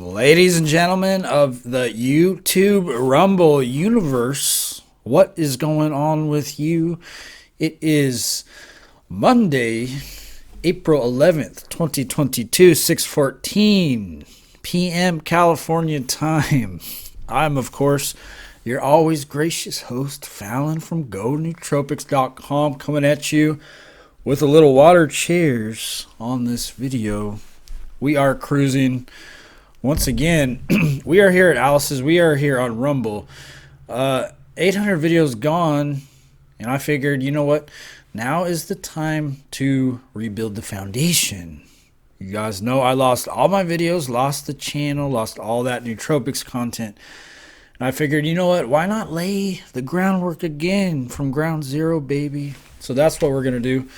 Ladies and gentlemen of the YouTube Rumble universe, what is going on with you? It is Monday, April 11th, 2022, 6:14 p.m. California time. I'm, of course, your always gracious host, Fallon from Gonootropics.com, coming at you with a little water. Cheers on this video. We are cruising once again. We are here at Alice's. We are here on Rumble. 800 videos gone, and I figured, you know what? Now is the time to rebuild the foundation. You guys know I lost all my videos, lost the channel, lost all that nootropics content. And I figured, you know what? Why not lay the groundwork again from ground zero, baby? So that's what we're going to do.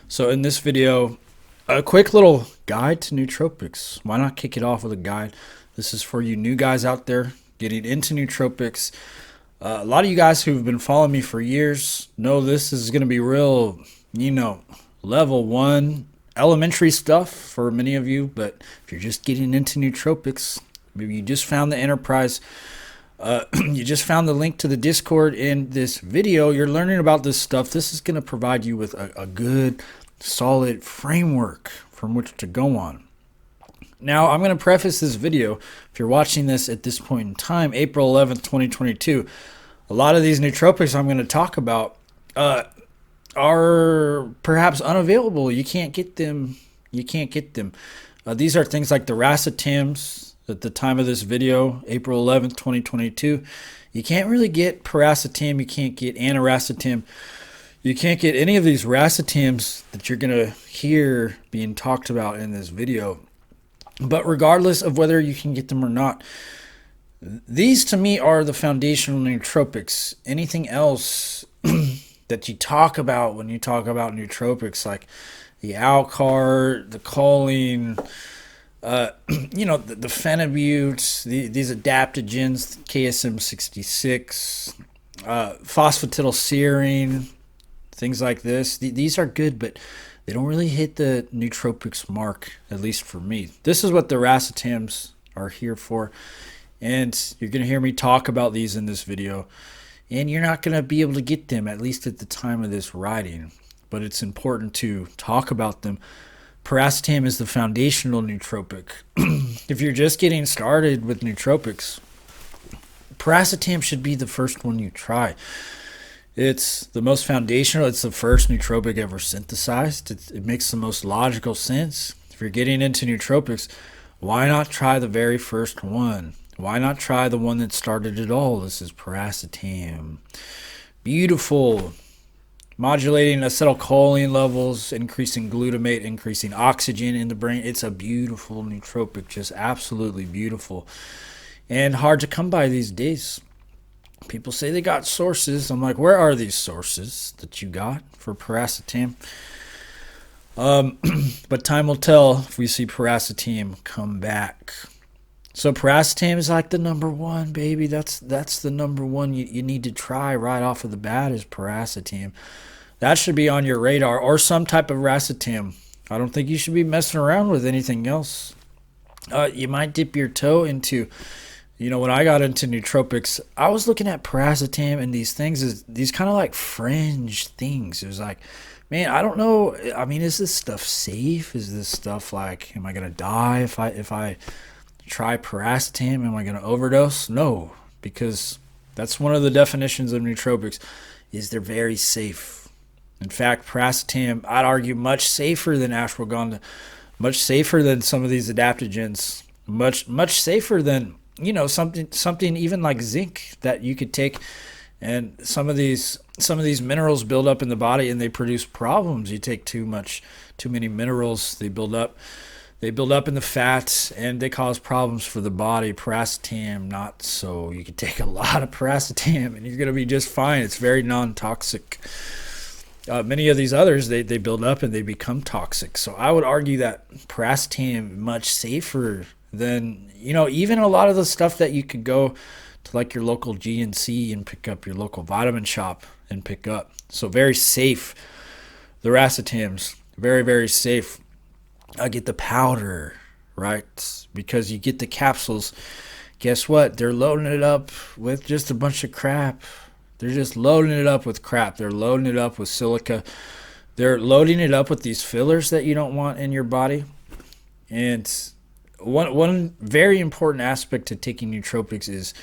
So in this video, a quick little guide to nootropics. Why not kick it off with a guide? This is for you new guys out there getting into nootropics. A lot of you guys who've been following me for years know this is going to be real, level one elementary stuff for many of you. But if you're just getting into nootropics, maybe you just found the enterprise, you just found the link to the Discord in this video, you're learning about this stuff. This is going to provide you with a good, solid framework from which to go on. Now, I'm going to preface this video, if you're watching this at this point in time, April 11th, 2022, a lot of these nootropics I'm going to talk about are perhaps unavailable. You can't get them. These are things like the racetams at the time of this video, April 11th, 2022. You can't really get paracetam. You can't get aniracetam. You can't get any of these racetams that you're going to hear being talked about in this video. But regardless of whether you can get them or not, these to me are the foundational nootropics. Anything else that you talk about when you talk about nootropics, like the Alcard, the choline, the phenibutes, these adaptogens, KSM66, phosphatidylserine, things like this. These are good, but they don't really hit the nootropics mark, at least for me. This is what the racetams are here for. And you're going to hear me talk about these in this video. And you're not going to be able to get them, at least at the time of this writing. But it's important to talk about them. Paracetam is the foundational nootropic. If you're just getting started with nootropics, paracetam should be the first one you try. It's the most foundational. It's the first nootropic ever synthesized. It makes the most logical sense. If you're getting into nootropics, why not try the very first one? Why not try the one that started it all? This is paracetam. Beautiful. Modulating acetylcholine levels, increasing glutamate, increasing oxygen in the brain. It's a beautiful nootropic, just absolutely beautiful. And hard to come by these days. People say they got sources. I'm like, where are these sources that you got for paracetam? But time will tell if we see paracetam come back. So paracetam is like the number one, baby. That's the number one you need to try right off of the bat is paracetam. That should be on your radar, or some type of racetam. I don't think you should be messing around with anything else. You might dip your toe into, when I got into nootropics, I was looking at paracetam and these things as these kind of like fringe things. It was like, man, I don't know. I mean, is this stuff safe? Is this stuff like, am I going to die if I try paracetam? Am I going to overdose? No, because that's one of the definitions of nootropics, is they're very safe. In fact, paracetam, I'd argue, much safer than ashwagandha, much safer than some of these adaptogens, much safer than something even like zinc that you could take. And some of these minerals build up in the body and they produce problems. You take too many minerals, they build up in the fats and they cause problems for the body. Paracetam, not so. You can take a lot of paracetam and you're going to be just fine. It's very non-toxic. Many of these others, they build up and they become toxic. So I would argue that paracetam much safer than, even a lot of the stuff that you could go to like your local GNC and pick up, your local vitamin shop and pick up. So very safe. The racetams, very, very safe. I get the powder, right? Because you get the capsules. Guess what? They're loading it up with just a bunch of crap. They're just loading it up with crap. They're loading it up with silica. They're loading it up with these fillers that you don't want in your body. And one very important aspect to taking nootropics is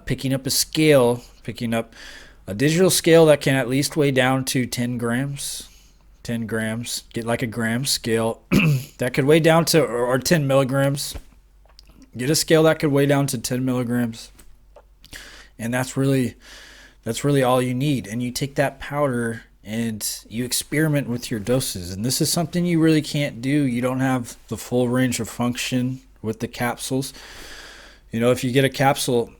picking up a scale, picking up a digital scale that can at least weigh down to 10 grams. 10 grams. Get like a gram scale that could weigh down to, or 10 milligrams. Get a scale that could weigh down to 10 milligrams. And that's really all you need. And you take that powder and you experiment with your doses. And this is something you really can't do. You don't have the full range of function with the capsules. If you get a capsule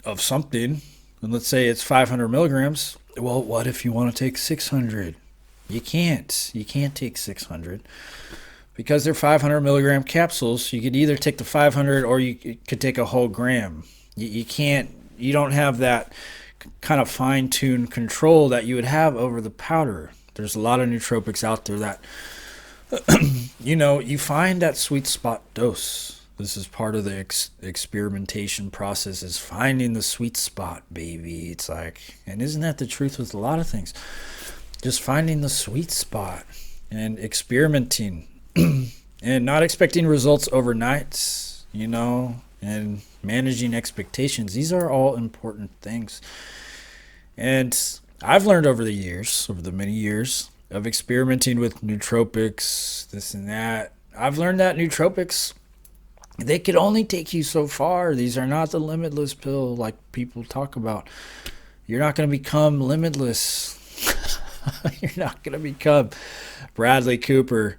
of something, and let's say it's 500 milligrams, well, what if you want to take 600? You can't. You can't take 600 because they're 500 milligram capsules. You could either take the 500 or you could take a whole gram. You can't. You don't have that kind of fine-tuned control that you would have over the powder. There's a lot of nootropics out there that you find that sweet spot dose. This is part of the experimentation process, is finding the sweet spot, baby. It's like, and isn't that the truth with a lot of things? Just finding the sweet spot and experimenting and not expecting results overnight, and managing expectations. These are all important things. And I've learned over the many years of experimenting with nootropics, this and that, I've learned that nootropics, they could only take you so far. These are not the limitless pill like people talk about. You're not going to become limitless. You're not going to become Bradley Cooper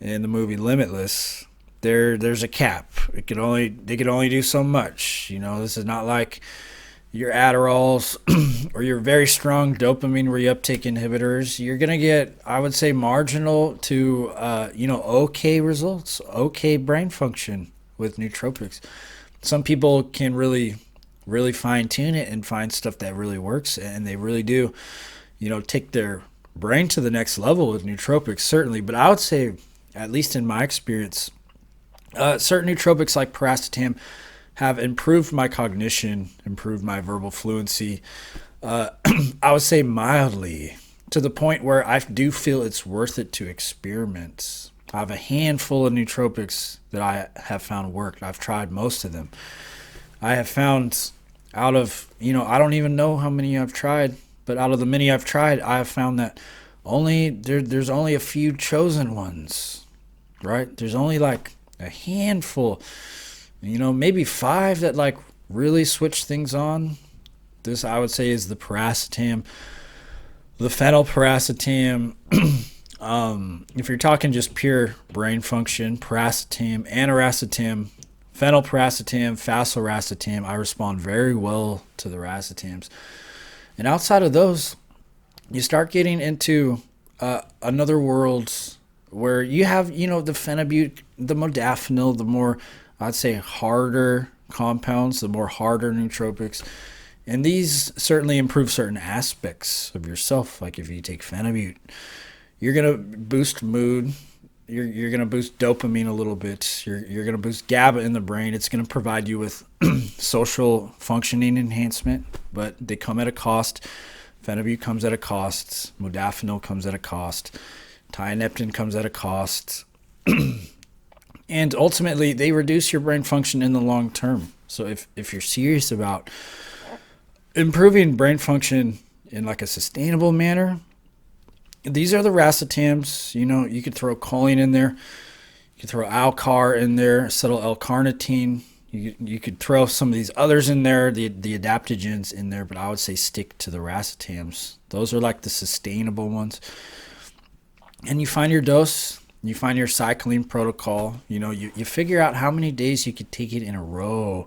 in the movie Limitless. There's a cap. They could only do so much. This is not like your Adderalls or your very strong dopamine reuptake inhibitors. You're going to get, I would say, marginal to okay results, okay brain function with nootropics. Some people can really fine tune it and find stuff that really works, and they really do take their brain to the next level with nootropics, certainly. But I would say, at least in my experience, certain nootropics like paracetam have improved my cognition, improved my verbal fluency, I would say mildly, to the point where I do feel it's worth it to experiment. I have a handful of nootropics that I have found worked. I've tried most of them. I have found out of, I don't even know how many I've tried, but out of the many I've tried, I have found that there's only a few chosen ones, right? There's only like a handful, maybe 5 that like really switch things on. This, I would say, is the paracetam, the phenylparacetam. If you're talking just pure brain function, paracetam, aniracetam, phenylparacetam, facilracetam, I respond very well to the racetams. And outside of those, you start getting into another world where you have, the phenibut, the modafinil, the more, I'd say, harder compounds, the more harder nootropics. And these certainly improve certain aspects of yourself. Like if you take phenibut, you're going to boost mood. You're going to boost dopamine a little bit. You're going to boost GABA in the brain. It's going to provide you with social functioning enhancement, but they come at a cost. Phenibut comes at a cost. Modafinil comes at a cost. Tianeptine comes at a cost. And ultimately, they reduce your brain function in the long term. So if you're serious about improving brain function in like a sustainable manner, these are the racetams. You could throw choline in there. You could throw Alcar in there, acetyl L-carnitine. You could throw some of these others in there, the adaptogens in there, but I would say stick to the racetams. Those are like the sustainable ones. And you find your dose. You find your cycling protocol. You figure out how many days you could take it in a row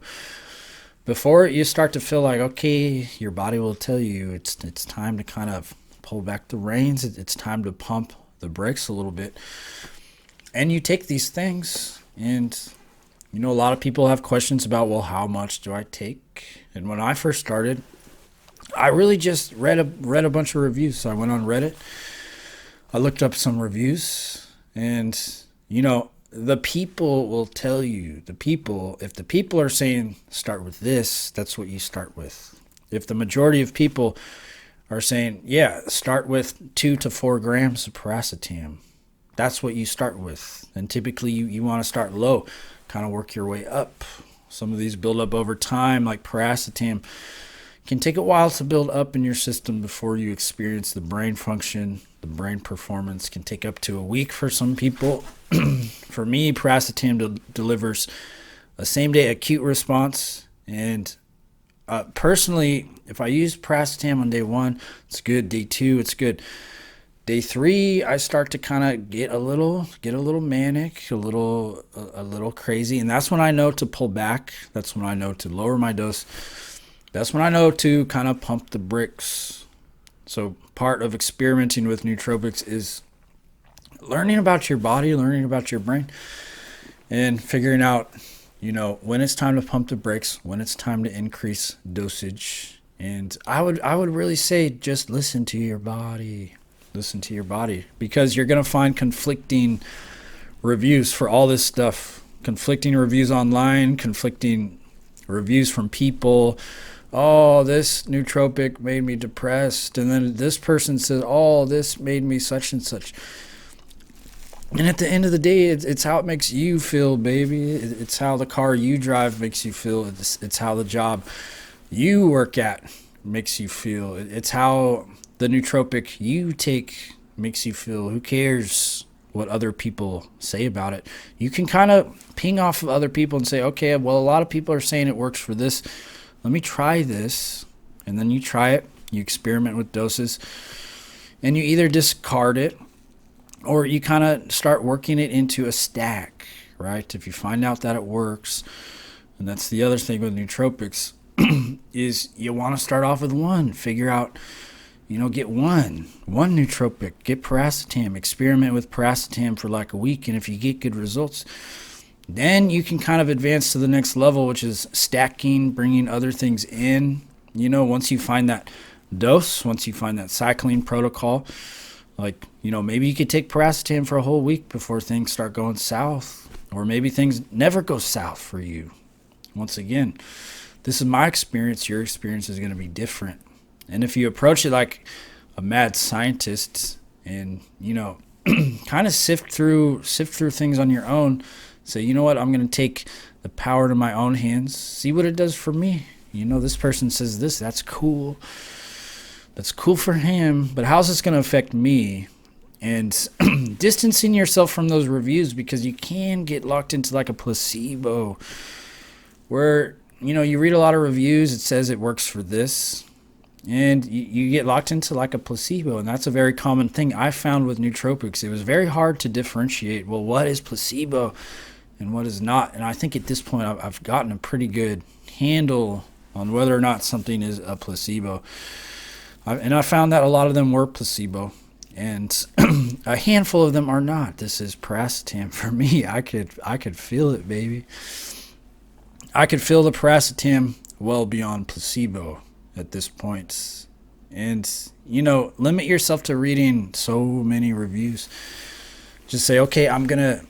before you start to feel like, okay, your body will tell you it's time to kind of pull back the reins. It's time to pump the brakes a little bit. And you take these things, and a lot of people have questions about, well, how much do I take? And when I first started, I really just read a bunch of reviews. So I went on Reddit. I looked up some reviews, and the people will tell you, if the people are saying start with this, that's what you start with. If the majority of people are saying, yeah, start with 2 to 4 grams of paracetam, that's what you start with. And typically you want to start low, kind of work your way up. Some of these build up over time, like paracetam can take a while to build up in your system before you experience the brain function. The brain performance can take up to a week for some people. For me, paracetam delivers a same-day acute response. And personally, if I use paracetam on day 1, it's good. Day 2, it's good. Day 3, I start to kind of get a little manic, a little crazy, and that's when I know to pull back. That's when I know to lower my dose. That's when I know to kind of pump the brakes. So part of experimenting with nootropics is learning about your body, learning about your brain, and figuring out, when it's time to pump the brakes, when it's time to increase dosage. And I would really say just listen to your body. Listen to your body, because you're going to find conflicting reviews for all this stuff. Conflicting reviews online, conflicting reviews from people. Oh, this nootropic made me depressed. And then this person says, oh, this made me such and such. And at the end of the day, it's how it makes you feel, baby. It's how the car you drive makes you feel. It's how the job you work at makes you feel. It's how the nootropic you take makes you feel. Who cares what other people say about it? You can kind of ping off of other people and say, okay, well, a lot of people are saying it works for this. Let me try this. And then you try it. You experiment with doses. And you either discard it or you kind of start working it into a stack, right? If you find out that it works. And that's the other thing with nootropics is you want to start off with one. Figure out, get one nootropic, get paracetam, experiment with paracetam for like a week. And if you get good results, then you can kind of advance to the next level, which is stacking, bringing other things in. Once you find that dose, once you find that cycling protocol, like, maybe you could take paracetam for a whole week before things start going south, or maybe things never go south for you. Once again, this is my experience. Your experience is going to be different. And if you approach it like a mad scientist and, kind of sift through things on your own, say, you know what, I'm going to take the power to my own hands, see what it does for me. This person says this, that's cool. That's cool for him, but how's this going to affect me? And distancing yourself from those reviews, because you can get locked into like a placebo where, you read a lot of reviews, it says it works for this. And you get locked into like a placebo, and that's a very common thing I found with nootropics. It was very hard to differentiate, well, what is placebo and what is not? And I think at this point I've gotten a pretty good handle on whether or not something is a placebo. And I found that a lot of them were placebo, and a handful of them are not. This is paracetam for me. I could feel it, baby. I could feel the paracetam well beyond placebo at this point. And limit yourself to reading so many reviews. Just say, okay, I'm gonna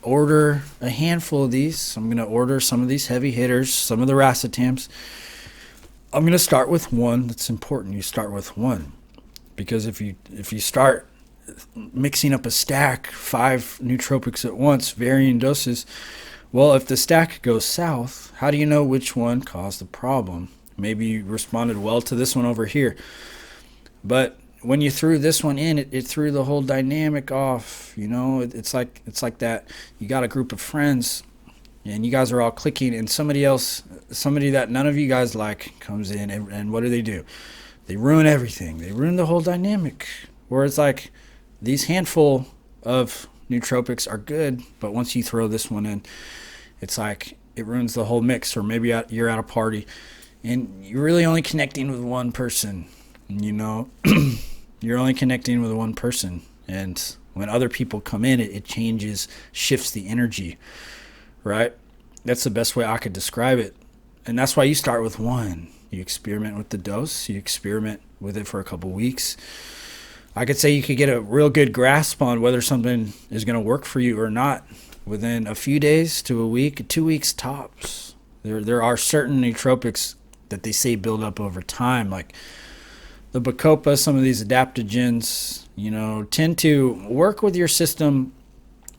order a handful of these. I'm gonna order some of these heavy hitters, some of the racetams. I'm gonna start with one. That's important. You start with one, because if you start mixing up a stack, 5 nootropics at once, varying doses, well, if the stack goes south, how do you know which one caused the problem? Maybe you responded well to this one over here, but when you threw this one in, it threw the whole dynamic off. It's like that. You got a group of friends, and you guys are all clicking, and somebody that none of you guys like comes in, and what do? They ruin everything. They ruin the whole dynamic. Where it's like these handful of nootropics are good, but once you throw this one in, it's like it ruins the whole mix. Or maybe you're at a party, and you're really only connecting with one person. You're only connecting with one person, and when other people come in, it changes, shifts the energy, right? That's the best way I could describe it. And that's why you start with one. You experiment with the dose. You experiment with it for a couple weeks. I could say you could get a real good grasp on whether something is going to work for you or not within a few days to a week, 2 weeks tops. There are certain nootropics that they say build up over time, like the bacopa. Some of these adaptogens, tend to work with your system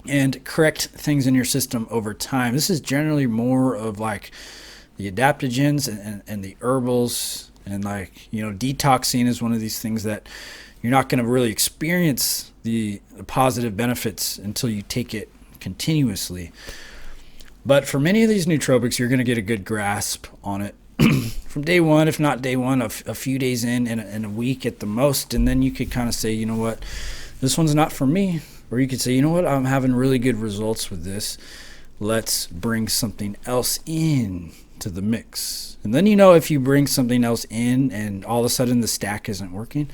and correct things in your system over time. This is generally more of like the adaptogens and the herbals, and detoxing is one of these things that you're not going to really experience the positive benefits until you take it continuously. But for many of these nootropics, you're going to get a good grasp on it from day one, if not day one, a few days in a week at the most. And then you could kind of say, you know what, this one's not for me. Or you could say, you know what, I'm having really good results with this. Let's bring something else in to the mix. And then if you bring something else in and all of a sudden the stack isn't working,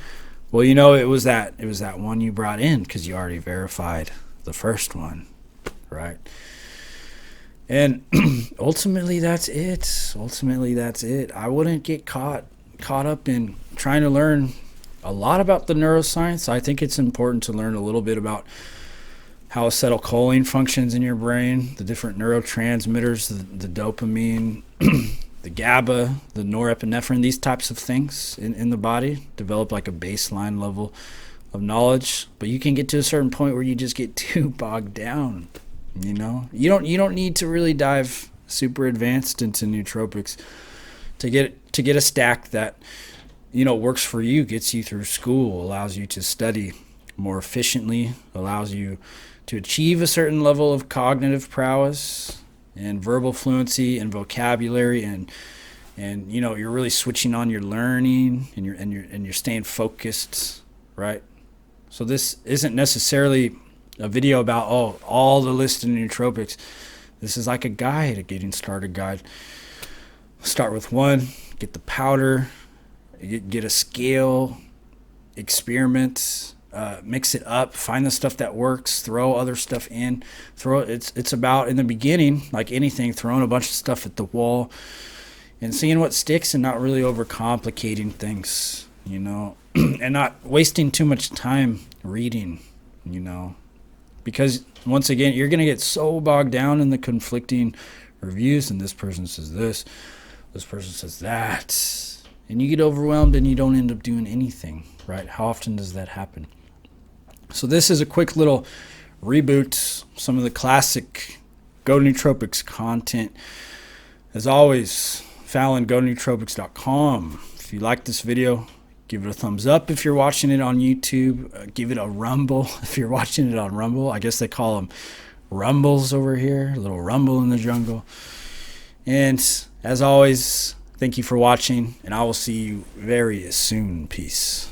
well, it was that one you brought in because you already verified the first one, right? And ultimately that's it. I wouldn't get caught up in trying to learn a lot about the neuroscience. I think it's important to learn a little bit about how acetylcholine functions in your brain, the different neurotransmitters, the dopamine, the GABA, the norepinephrine, these types of things in the body. Develop like a baseline level of knowledge. But you can get to a certain point where you just get too bogged down. You don't need to really dive super advanced into nootropics to get a stack that works for you, gets you through school, allows you to study more efficiently, allows you to achieve a certain level of cognitive prowess and verbal fluency and vocabulary, and you're really switching on your learning, and you're staying focused, right? So this isn't necessarily a video about all the listed nootropics. This is like a guide, a getting started guide. Start with one, get the powder, get a scale, experiment, mix it up, find the stuff that works, throw other stuff in. It's about, in the beginning, like anything, throwing a bunch of stuff at the wall and seeing what sticks and not really overcomplicating things, and not wasting too much time reading, because once again, you're going to get so bogged down in the conflicting reviews, and this person says this person says that, and you get overwhelmed and you don't end up doing anything, right? How often does that happen? So this is a quick little reboot, some of the classic Gonootropics content. As always, Fallon, Gonootropics.com. If you like this video, give it a thumbs up. If you're watching it on YouTube, give it a rumble. If you're watching it on Rumble, I guess they call them rumbles over here, a little rumble in the jungle. And as always, thank you for watching, and I will see you very soon. Peace.